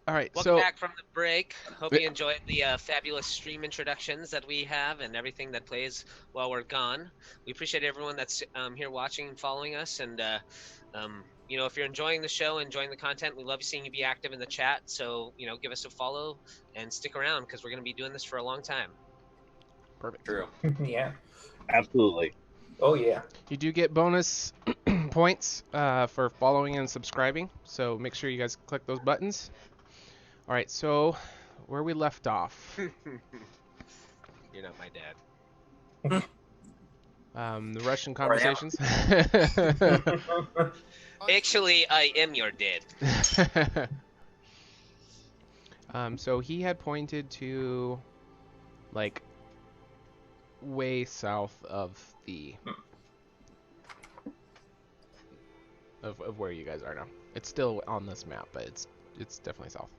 All right, Welcome so back from the break. Hope you enjoyed the fabulous stream introductions that we have and everything that plays while we're gone. We appreciate everyone that's here watching and following us. And, if you're enjoying the show, enjoying the content, we love seeing you be active in the chat. So, give us a follow and stick around because we're going to be doing this for a long time. perfect. True. Yeah. Absolutely. Oh, yeah. You do get bonus points for following and subscribing, so make sure you guys click those buttons. All right, so where we left off. You're not my dad. The Russian conversations. Actually, I am your dad. So he had pointed to, like, way south of the of where you guys are now. It's still on this map, but it's definitely south.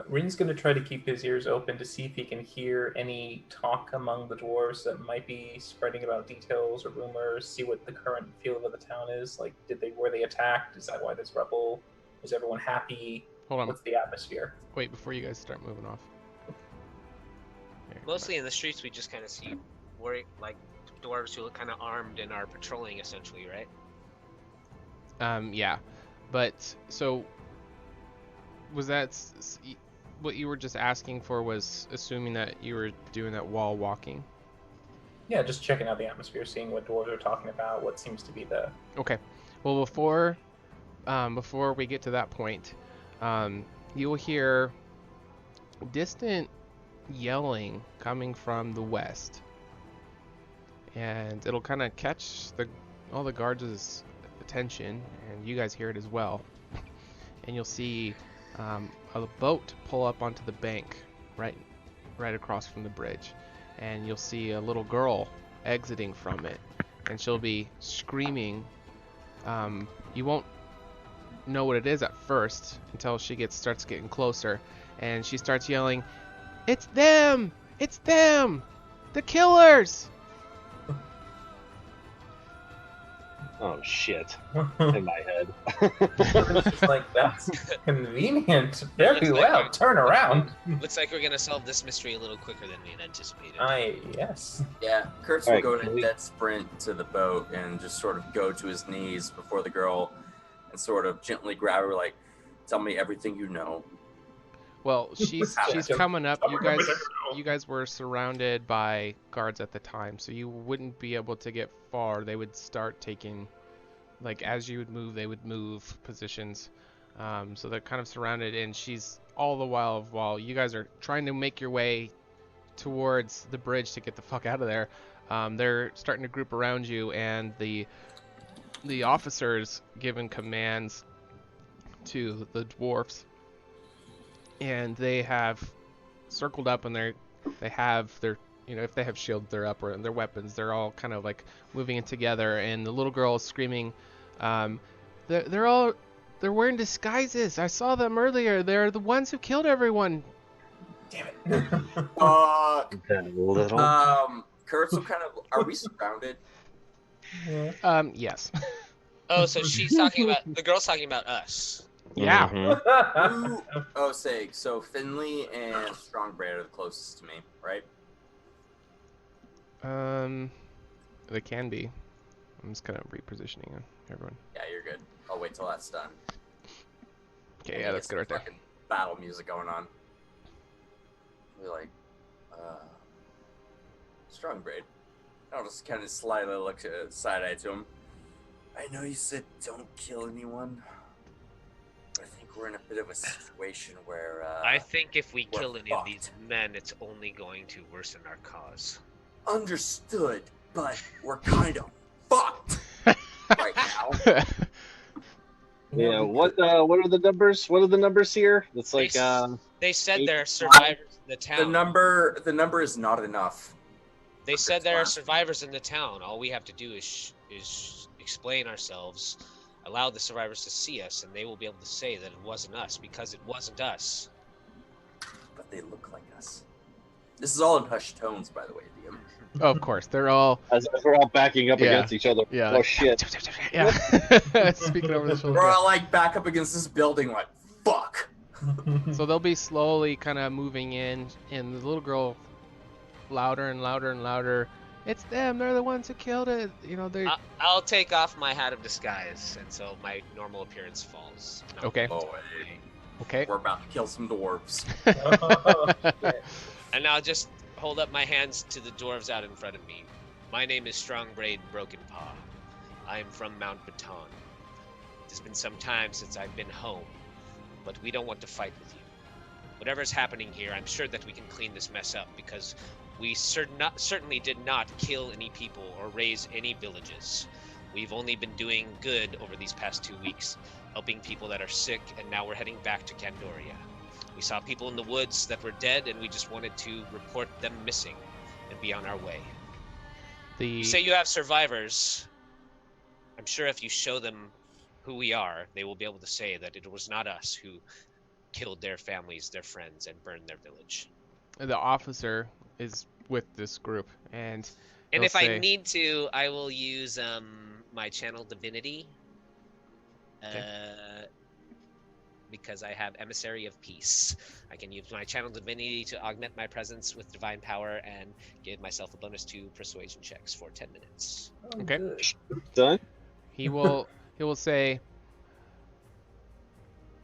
Rin's going to try to keep his ears open to see if he can hear any talk among the dwarves that might be spreading about details or rumors, see what the current feel of the town is. Like, were they attacked? Is that why there's rubble? Is everyone happy? Hold on. What's the atmosphere? Wait, before you guys start moving off. Here. Mostly in the streets, we just kind of see dwarves who look kind of armed and are patrolling, essentially, right? Yeah, but so was that what you were just asking for? Was assuming that you were doing that while walking? Yeah, just checking out the atmosphere, seeing what dwarves are talking about, what seems to be the... Okay. Well, before we get to that point, you'll hear distant yelling coming from the west, and it'll kind of catch all the guards' attention, and you guys hear it as well. And you'll see a boat pull up onto the bank right across from the bridge, and you'll see a little girl exiting from it, and she'll be screaming. You won't know what it is at first until she starts getting closer, and she starts yelling, "It's them! It's them! The killers!" Oh shit! In my head. It's just like, that's convenient. Very Looks like well. Turn around. Looks like we're gonna solve this mystery a little quicker than we had anticipated. Yes. Yeah, Kurtz All will right, go in can a we- dead sprint to the boat and just sort of go to his knees before the girl and sort of gently grab her, like, tell me everything you know. Well, she's Yeah. coming up. You guys were surrounded by guards at the time, so you wouldn't be able to get far. They would start taking, like, as you would move, they would move positions. So they're kind of surrounded, and she's all the while you guys are trying to make your way towards the bridge to get the fuck out of there. They're starting to group around you, and the officers giving commands to the dwarfs, and they have circled up, and they have their, if they have shields, they're up, or their weapons, they're all kind of like moving in together, and the little girl is screaming, they're wearing disguises. I saw them earlier. They're the ones who killed everyone. Damn it. That little. Kurtz will kind of, are we surrounded? Yes. Oh, so the girl's talking about us. Yeah. Say, so Finley and Strongbread are the closest to me, right? They can be. I'm just kind of repositioning everyone. Yeah, you're good. I'll wait till that's done. Okay, yeah, that's good right there. Fucking battle music going on. We're like, Strongbread. I'll just kind of slyly look side-eye to him. I know you said don't kill anyone, but I think we're in a bit of a situation where, I think if we we're kill any of fucked. these men, it's only going to worsen our cause. Understood, but we're kind of fucked right now. Yeah. What are the numbers? What are the numbers here? It's like They said there are 8, survivors in the town. The number is not enough. They said there are survivors in the town. All we have to do is explain ourselves, allow the survivors to see us, and they will be able to say that it wasn't us because it wasn't us. But they look like us. This is all in hushed tones, by the way, DM. Oh, of course, they're all. As we're all backing up Yeah. against each other. Yeah. Oh shit. Yeah. Speaking over the shoulder. We're all like back up against this building, like fuck. So they'll be slowly kind of moving in, and the little girl, louder and louder and louder. It's them. They're the ones who killed it. You know, they. I'll take off my hat of disguise, and so my normal appearance falls. No. Okay. Oh, Okay. we're about to kill some dwarves. And I'll just hold up my hands to the dwarves out in front of me. My name is Strongbraid Broken Paw. I am from Mount Baton. It's been some time since I've been home, but we don't want to fight with you. Whatever's happening here, I'm sure that we can clean this mess up, because we certainly did not kill any people or raise any villages. We've only been doing good over these past 2 weeks, helping people that are sick, and now we're heading back to Candoria. We saw people in the woods that were dead, and we just wanted to report them missing and be on our way. You say you have survivors. I'm sure if you show them who we are, they will be able to say that it was not us who killed their families, their friends, and burned their village. The officer is with this group, and if I need to, I will use my channel divinity, because I have Emissary of Peace. I can use my channel divinity to augment my presence with divine power and give myself a bonus to persuasion checks for 10 minutes. Okay. Done. He will say,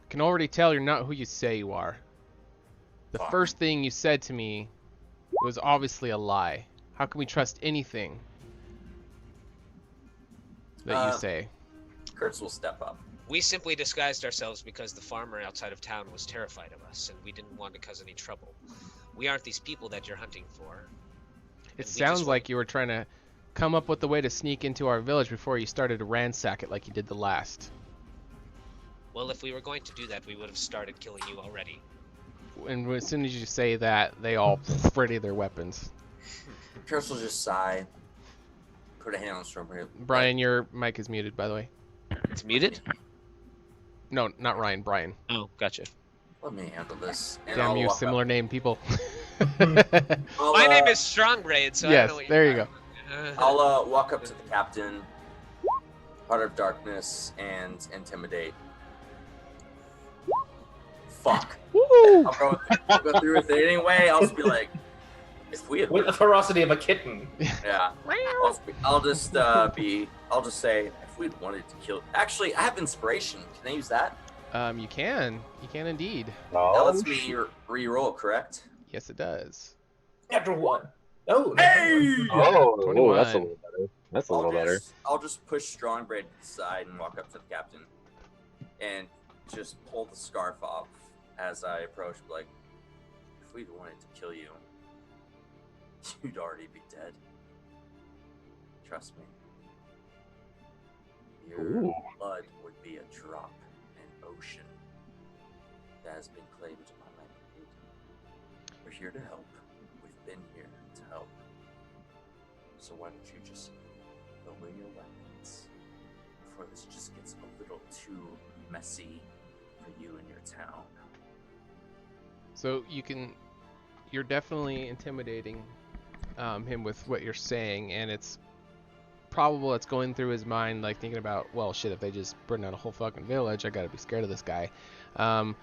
"Can already tell you're not who you say you are. The first thing you said to me was obviously a lie. How can we trust anything that you say?" Kurtz will step up. We simply disguised ourselves because the farmer outside of town was terrified of us, and we didn't want to cause any trouble. We aren't these people that you're hunting for. It sounds like you were trying to come up with a way to sneak into our village before you started to ransack it like you did the last. Well, if we were going to do that, we would have started killing you already. And as soon as you say that, they all ready their weapons. Kurtz will just sigh, put a hand on the strawberry. Brian, your mic is muted, by the way. It's muted? No, not Ryan, Brian. Oh, gotcha. Let me handle this. And Damn I'll you, walk similar up. name people. My name is Strongbraid, so I yes, don't know what there you go. I'll walk up to the captain, Heart of Darkness, and Intimidate. Fuck. Woo! I'll go through with it anyway. I'll just be like, if we had... With the ferocity of a kitten. Yeah. I'll just say, if we'd wanted to kill... Actually, I have inspiration. Can I use that? You can indeed. That lets me re-roll, correct? Yes, it does. Natural one. Oh, Hey! Oh, 21. that's a little better. That's a little better. I'll just push Strongbraid to the side and walk up to the captain. And just pull the scarf off as I approach, like, if we'd wanted to kill you, you'd already be dead. Trust me. Your blood would be a drop in an ocean that has been claimed by my blade. We're here to help. We've been here to help. So why don't you just lower your weapons before this just gets a little too messy for you and your town. So you're definitely intimidating him with what you're saying, and it's probable it's going through his mind, like thinking about, well, shit, if they just burn down a whole fucking village, I gotta be scared of this guy. And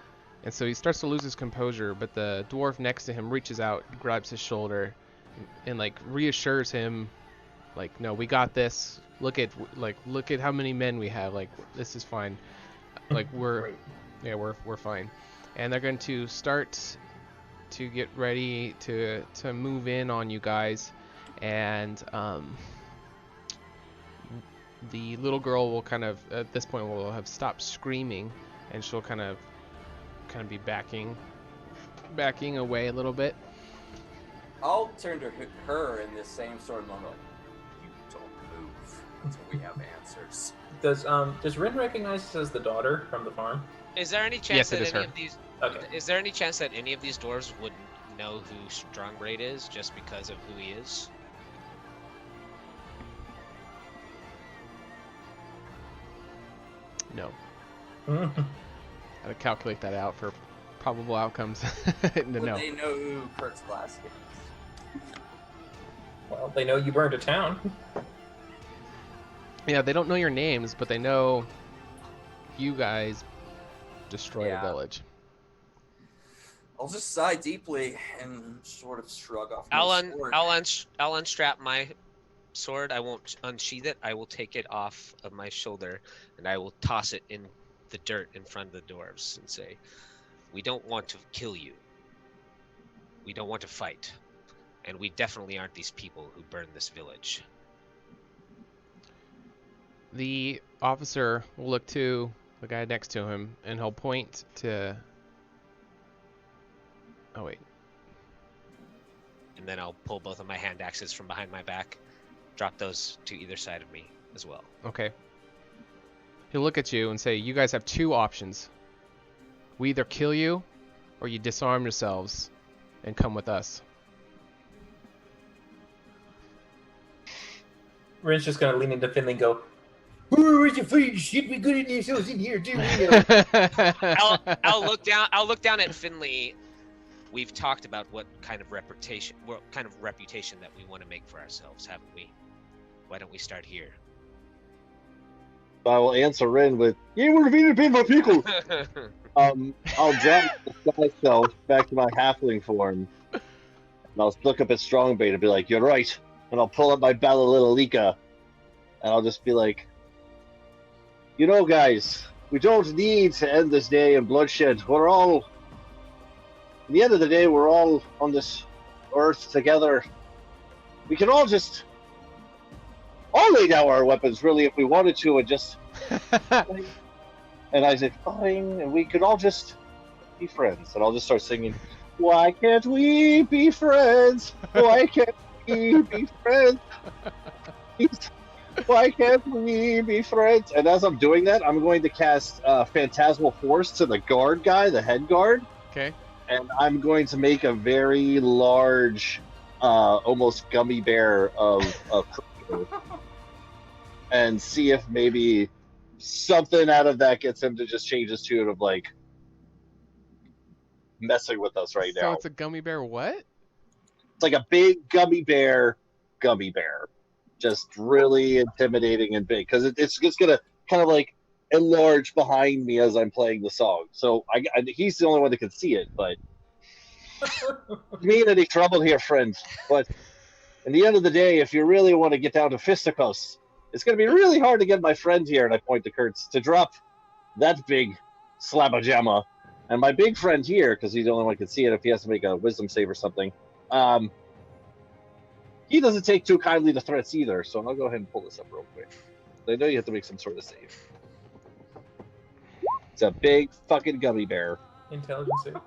so he starts to lose his composure, but the dwarf next to him reaches out, grabs his shoulder, and like reassures him, like, no, we got this. Look at how many men we have. Like, this is fine. Like, we're fine. And they're going to start to get ready to move in on you guys, and the little girl will kind of, at this point, will have stopped screaming, and she'll kind of be backing away a little bit. I'll turn to her in this same sort of moment, like, you don't move until we have answers. Does Rin recognize us as the daughter from the farm? Is there any chance Yes, it that is any her. of these? Okay. Is there any chance that any of these dwarves would know who Strongbraid is just because of who he is? No. I had to calculate that out for probable outcomes. Would No. they know who Kurt's glass is? Well, they know you burned a town. Yeah, they don't know your names, but they know you guys destroyed a Yeah. village. I'll just sigh deeply and sort of shrug off my sword. I'll unstrap my sword. I won't unsheath it. I will take it off of my shoulder and I will toss it in the dirt in front of the dwarves and say, "We don't want to kill you. We don't want to fight. And we definitely aren't these people who burned this village." The officer will look to the guy next to him, and he'll point to... Oh, wait. And then I'll pull both of my hand axes from behind my back, drop those to either side of me as well. Okay. He'll look at you and say, you guys have two options. We either kill you, or you disarm yourselves and come with us. Rin's just gonna lean into Finley and go, "Ooh, you fucking shit, we good yourselves in here, too." I'll look down at Finley. We've talked about what kind of reputation that we want to make for ourselves, haven't we? Why don't we start here? I will answer Rin with, "You were being paid by people." I'll drop myself back to my halfling form, and I'll look up at Strongbait and be like, "You're right." And I'll pull up my Balalilika, and I'll just be like, "You know, guys, we don't need to end this day in bloodshed. We're all, at the end of the day, we're all on this earth together. We can all lay down our weapons, really, if we wanted to, and just..." And I said, "Fine," and we could all just be friends. And I'll just start singing, "Why can't we be friends? Why can't we be friends? Why can't we be friends?" And as I'm doing that, I'm going to cast Phantasmal Force to the guard guy, the head guard. Okay. And I'm going to make a very large, almost gummy bear of Crow, and see if maybe something out of that gets him to just change his tune of like messing with us right So now. it's a gummy bear what? It's like a big gummy bear, just really intimidating and big because it's gonna kind of like enlarge behind me as I'm playing the song. So he's the only one that can see it, but me in any trouble here, friend. But in the end of the day, if you really want to get down to fisticuffs, it's going to be really hard to get my friend here, and I point to Kurtz, to drop that big slabba-jamma. And my big friend here, because he's the only one who can see it, if he has to make a wisdom save or something, he doesn't take too kindly to threats either, so I'll go ahead and pull this up real quick. I know you have to make some sort of save. It's a big fucking gummy bear. Intelligence save.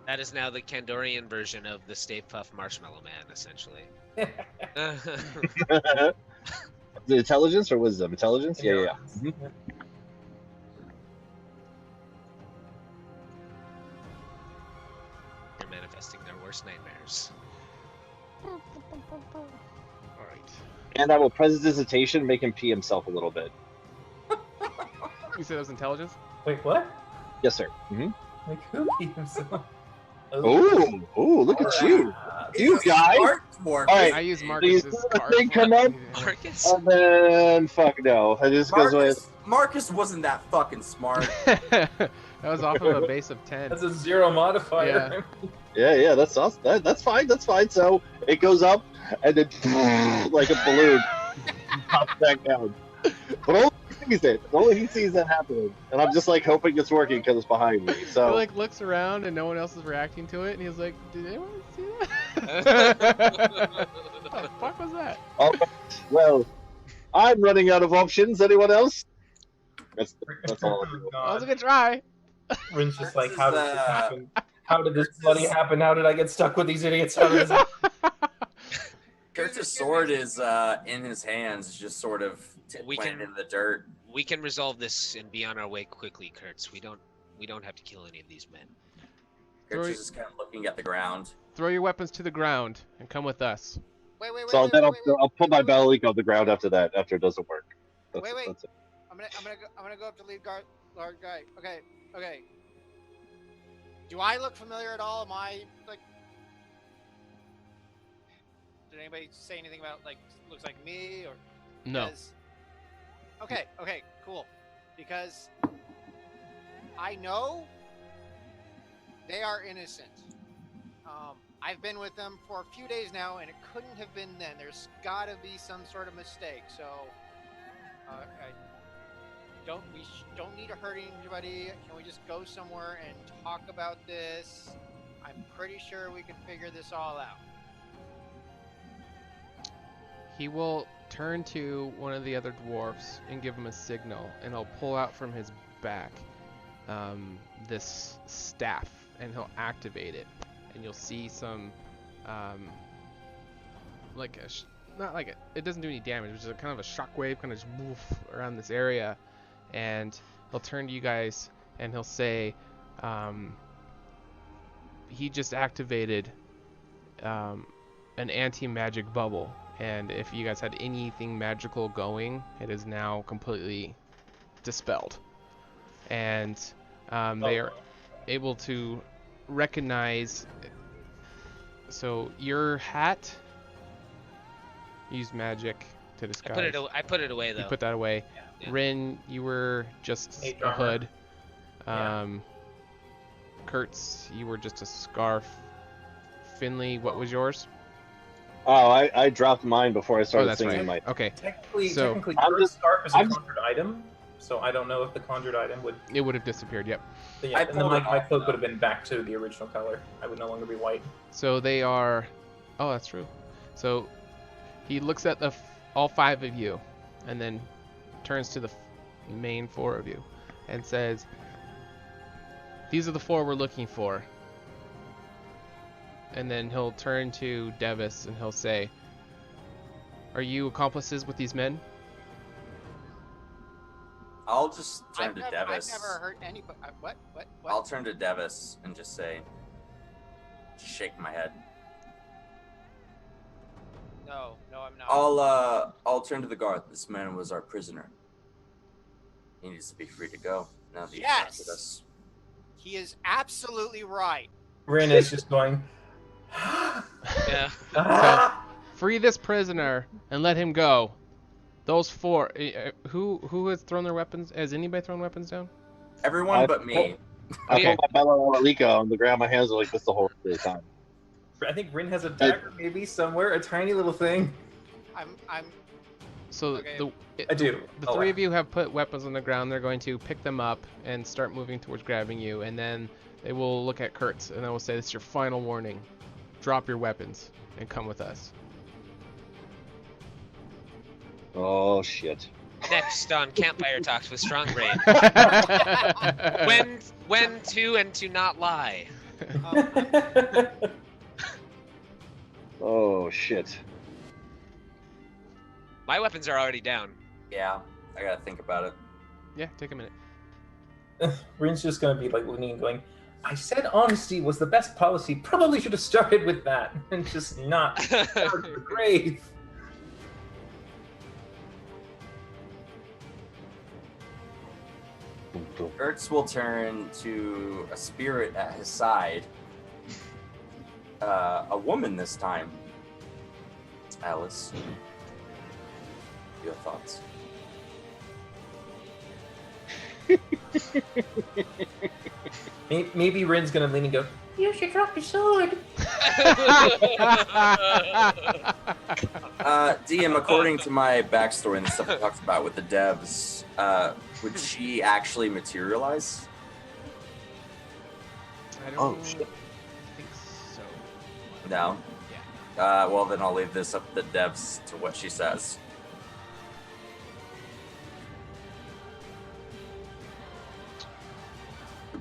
That is now the Kandorian version of the Stay Puft Marshmallow Man, essentially. The intelligence or wisdom? Intelligence? Yeah. Mm-hmm. They're manifesting their worst nightmares. Alright. And I will prestidigitation, make him pee himself a little bit. You said it was intelligence? Wait, what? Yes, sir. Mm-hmm. Like who keeps himself? Oh, look at you. You guys. All right. I use Marcus's card. Thing come up, Marcus? and then fuck no. I just goes with Marcus wasn't that fucking smart. That was off of a base of 10. That's a 0 modifier. Yeah. That's awesome. That's fine. So it goes up, and then like a balloon pops back down. But only he sees that happening, and I'm just like hoping it's working because it's behind me. So He like looks around and no one else is reacting to it, and he's like, "Did anyone see that? What the fuck was that?" all right, well, I'm running out of options. Anyone else? That's all. That was a good try. Rin's just like, This how is, did this happen? How did this bloody happen? How did I get stuck with these idiots? How did this Kurtz's sword is in his hands, just sort of planted in the dirt. We can resolve this and be on our way quickly, Kurtz. We don't have to kill any of these men. Kurtz is just kind of looking at the ground. Throw your weapons to the ground and come with us. Wait. So then I'll put my Balalico on the ground after that. After it doesn't work. Wait. That's it. I'm gonna go up to lead guard guy. Okay. Okay. Do I look familiar at all? Am I like? Did anybody say anything about like looks like me or? No. Because, okay, cool. Because I know they are innocent. I've been with them for a few days now, and it couldn't have been then. There's got to be some sort of mistake. So, we don't need to hurt anybody. Can we just go somewhere and talk about this? I'm pretty sure we can figure this all out. He will turn to one of the other dwarfs and give him a signal, and he'll pull out from his back this staff, and he'll activate it, and you'll see some it doesn't do any damage, it's just kind of a shockwave kind of just move around this area, and he'll turn to you guys and he'll say, he just activated an anti-magic bubble. And if you guys had anything magical going, it is now completely dispelled. And they are able to recognize. So your hat used magic to disguise. I put it away though. You put that away. Yeah. Rin, you were just Mage a armor. hood. Yeah. Kurtz, you were just a scarf. Finley, what was yours? Oh, I dropped mine before I started that's singing right. my. Okay. Technically, So- Kurt's scarf is a I'm- conjured item, so I don't know if the conjured item would. It would have disappeared, yep. Yeah, I and then pulled my it off, cloak though. would have been back to the original color. I would no longer be white. So they are. Oh, that's true. So he looks at all 5 of you, and then turns to the main 4 of you, and says, "These are the 4 we're looking for." And then he'll turn to Devis and he'll say, "Are you accomplices with these men?" I'll just turn I've to never Devis. heard anybody. What? I'll turn to Devis and just say, just shake my head. No, I'm not. I'll turn to the guard. This man was our prisoner. He needs to be free to go now that he's Yes! trusted us. He is absolutely right. Rin is just going. Yeah. "Ah!" Free this prisoner and let him go. Those 4. Who has thrown their weapons? Has anybody thrown weapons down? Everyone but me. I Yeah. put my Bella Malika on the ground. My hands are like this the whole time. I think Rin has a dagger, maybe somewhere, a tiny little thing. I'm. So Okay. I do. the 3 of you have put weapons on the ground. They're going to pick them up and start moving towards grabbing you, and then they will look at Kurtz and they will say, "This is your final warning. Drop your weapons and come with us." Oh shit. Next on Campfire Talks with Strong Brain. When to and to not lie. Oh shit. My weapons are already down. Yeah, I gotta think about it. Yeah, take a minute. Rin's just gonna be like leaning and going, "I said honesty was the best policy. Probably should have started with that and just not started the grave." Ertz will turn to a spirit at his side. A woman this time. Alice. Your thoughts? Maybe Rin's gonna lean and go, "You should drop your sword." DM, according to my backstory and the stuff it talks about with the devs, would she actually materialize? I don't Oh, shit. think so. No? Yeah. Well, then I'll leave this up to the devs to what she says.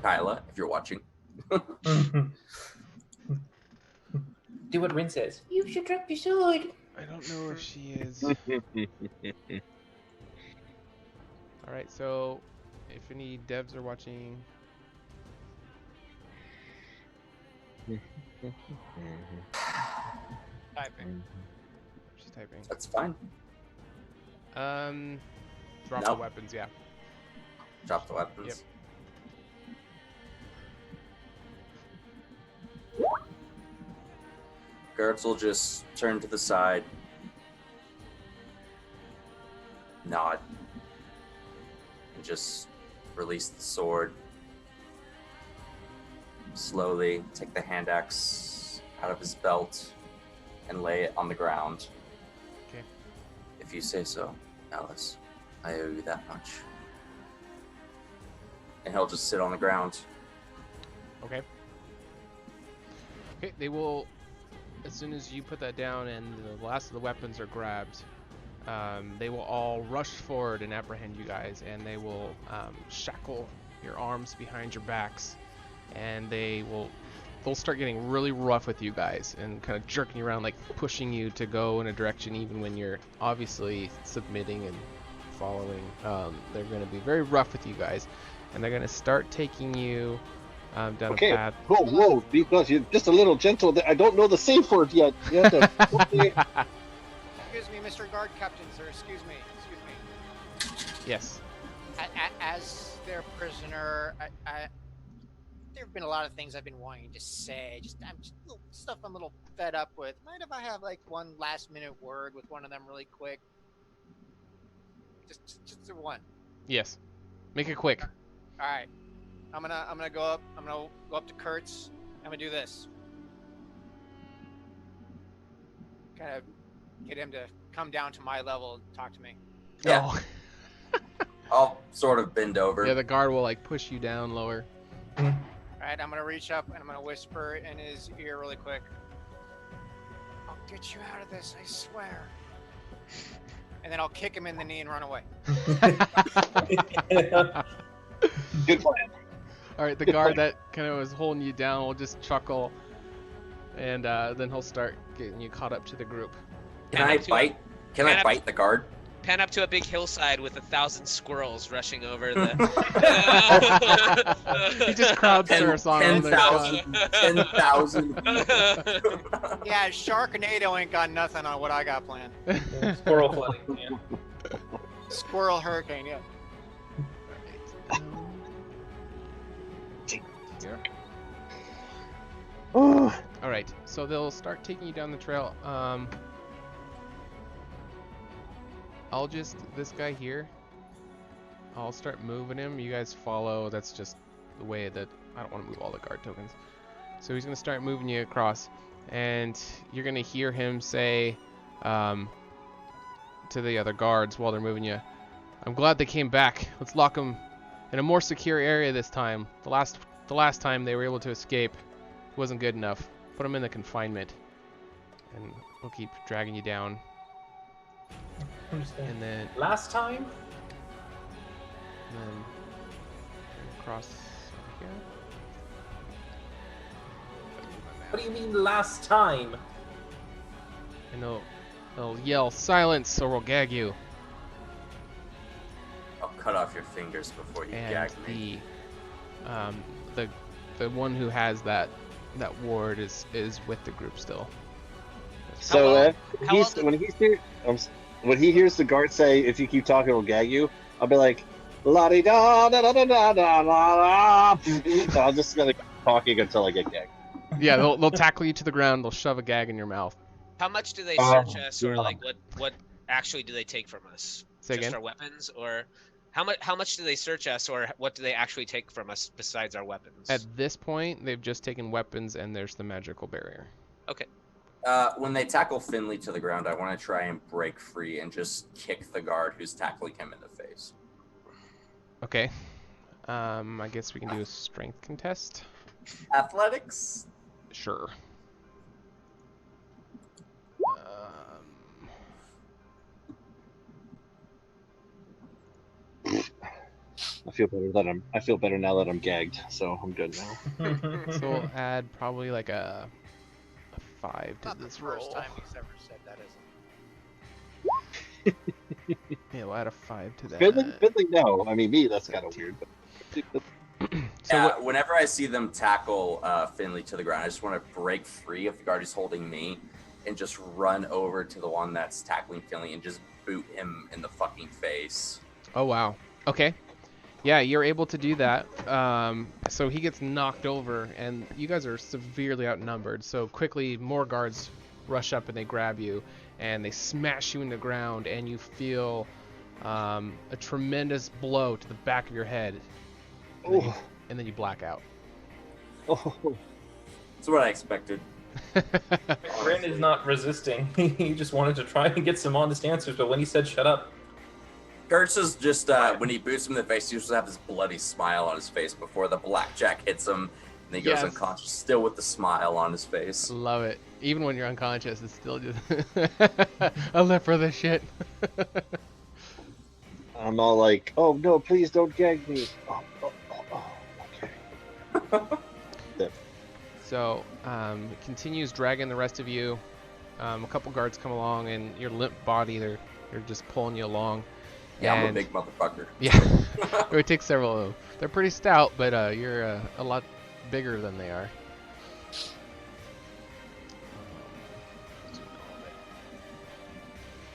Kyla, if you're watching. Do what Rin says. You should drop your sword. I don't know if she is. Alright, so if any devs are watching, Typing. she's typing. That's fine. Drop No. the weapons, yeah. Drop the weapons. Yep. Guards will just turn to the side, nod, and just release the sword. Slowly take the hand axe out of his belt and lay it on the ground. Okay. If you say so, Alice, I owe you that much. And he'll just sit on the ground. Okay. Okay, they will, as soon as you put that down and the last of the weapons are grabbed, they will all rush forward and apprehend you guys, and they will shackle your arms behind your backs, and they'll start getting really rough with you guys and kind of jerking you around, like pushing you to go in a direction even when you're obviously submitting and following. They're going to be very rough with you guys, and they're going to start taking you down a path. Whoa, because you're just a little gentle. I don't know the safe word yet. You have to... Excuse me, Mr. Guard Captain, sir. Excuse me. Yes. As their prisoner, there have been a lot of things I've been wanting to say. Stuff I'm a little fed up with. Mind if I have like one last minute word with one of them really quick? Just one. Yes. Make it quick. All right. I'm gonna go up. I'm gonna go up to Kurtz. I'm gonna do this. Kind of get him to come down to my level and talk to me. Yeah. Oh. I'll sort of bend over. Yeah, the guard will like push you down lower. All right, I'm gonna reach up and I'm gonna whisper in his ear really quick. I'll get you out of this, I swear. And then I'll kick him in the knee and run away. Good plan. All right, the guard that kind of was holding you down will just chuckle, and then he'll start getting you caught up to the group. Can I bite? Can I bite the guard? Pan up to a big hillside with 1,000 squirrels rushing over the. He just crowd surfs on him. 10,000. Yeah, Sharknado ain't got nothing on what I got planned. Squirrel flooding. Yeah. Squirrel hurricane, yeah. Here. Oh, All right, so they'll start taking you down the trail. This guy here, I'll start moving him. You guys follow. That's just the way that I don't want to move all the guard tokens. So he's going to start moving you across, and you're going to hear him say to the other guards while they're moving you, I'm glad they came back. Let's lock them in a more secure area this time. The last time they were able to escape wasn't good enough. Put them in the confinement, and we'll keep dragging you down. And then Last time? across here. What do you mean last time? And they'll yell silence or we'll gag you. I'll cut off your fingers before you gag me. And the one who has that ward is with the group still. so when he hears the guard say, "If you keep talking, we'll gag you," I'll be like, "La di da da da da da da da." I'm just gonna keep talking until I get gagged. Yeah, they'll tackle you to the ground. They'll shove a gag in your mouth. How much do they search us, or like what actually do they take from us? Say Just again? our weapons, or how much do they search us, or what do they actually take from us besides our weapons? At this point, they've just taken weapons, and there's the magical barrier. Okay. When they tackle Finley to the ground, I want to try and break free and just kick the guard who's tackling him in the face. Okay. I guess we can do a strength contest. Athletics? Sure. I feel better now that I'm gagged, so I'm good now. So we'll add probably like a 5 to Not the this first roll. time he's ever said that, is it? Yeah, we'll add a 5 to that. Finley, no. I mean, me, that's kind of weird. But So Yeah, what, whenever I see them tackle Finley to the ground, I just want to break free of the guard who's holding me and just run over to the one that's tackling Finley and just boot him in the fucking face. oh wow. Okay. Yeah, you're able to do that. So he gets knocked over, and you guys are severely outnumbered. So quickly, more guards rush up and they grab you, and they smash you in the ground, and you feel a tremendous blow to the back of your head, and then you black out. Oh. That's what I expected. Ren is not resisting. He just wanted to try and get some honest answers, but when he said shut up... Kurtz is just, when he boots him in the face, he used to have this bloody smile on his face before the blackjack hits him, and he goes unconscious, still with the smile on his face. Love it. Even when you're unconscious, it's still just... I live for this shit. I'm all like, oh no, please don't gag me. Okay. So, it continues dragging the rest of you. A couple guards come along, and your limp body, they're just pulling you along. Yeah, and I'm a big motherfucker. Yeah, it would take several of them. They're pretty stout, but you're a lot bigger than they are.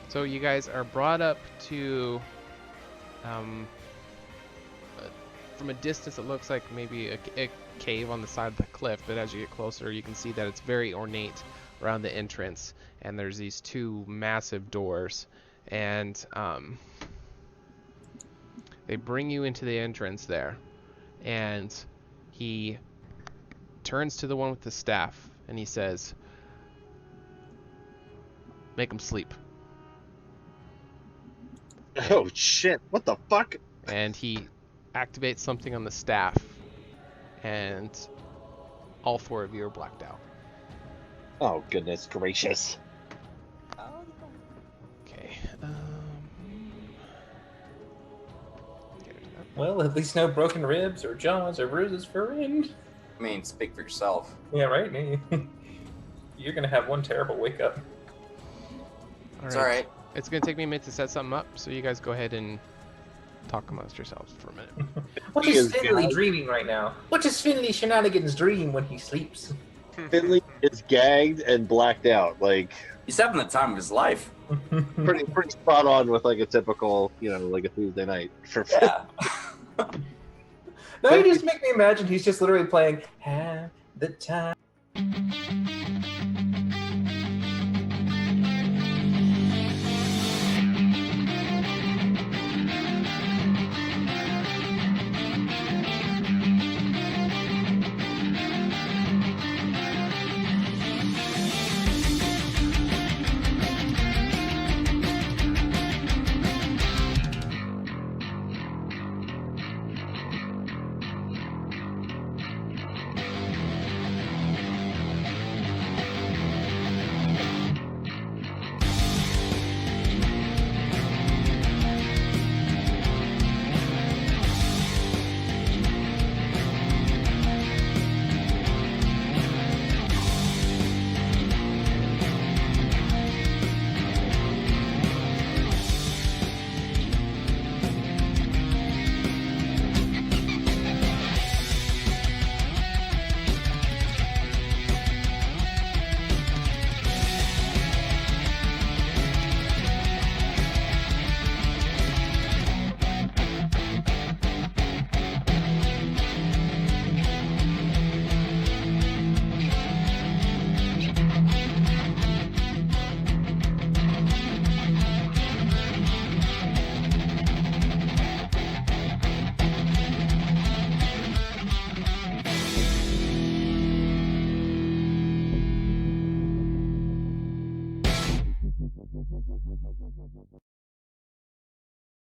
So you guys are brought up to, from a distance it looks like maybe a cave on the side of the cliff, but as you get closer you can see that it's very ornate around the entrance, and there's these two massive doors, and they bring you into the entrance there, and he turns to the one with the staff and he says, "Make him sleep." Oh shit, what the fuck? And he activates something on the staff, and all four of you are blacked out. Oh goodness gracious. Okay. Well, at least no broken ribs or jaws or bruises for Ren. I mean, speak for yourself. Yeah, right? You're going to have one terrible wake up. It's alright. It's going to take me a minute to set something up, so you guys go ahead and talk amongst yourselves for a minute. What is Finley dreaming right now? What does Finley Shenanigans dream when he sleeps? Finley is gagged and blacked out. Like, He's having the time of his life. pretty spot on with like a typical, like a Tuesday night. Yeah. Now you just make me imagine he's just literally playing "Have the Time."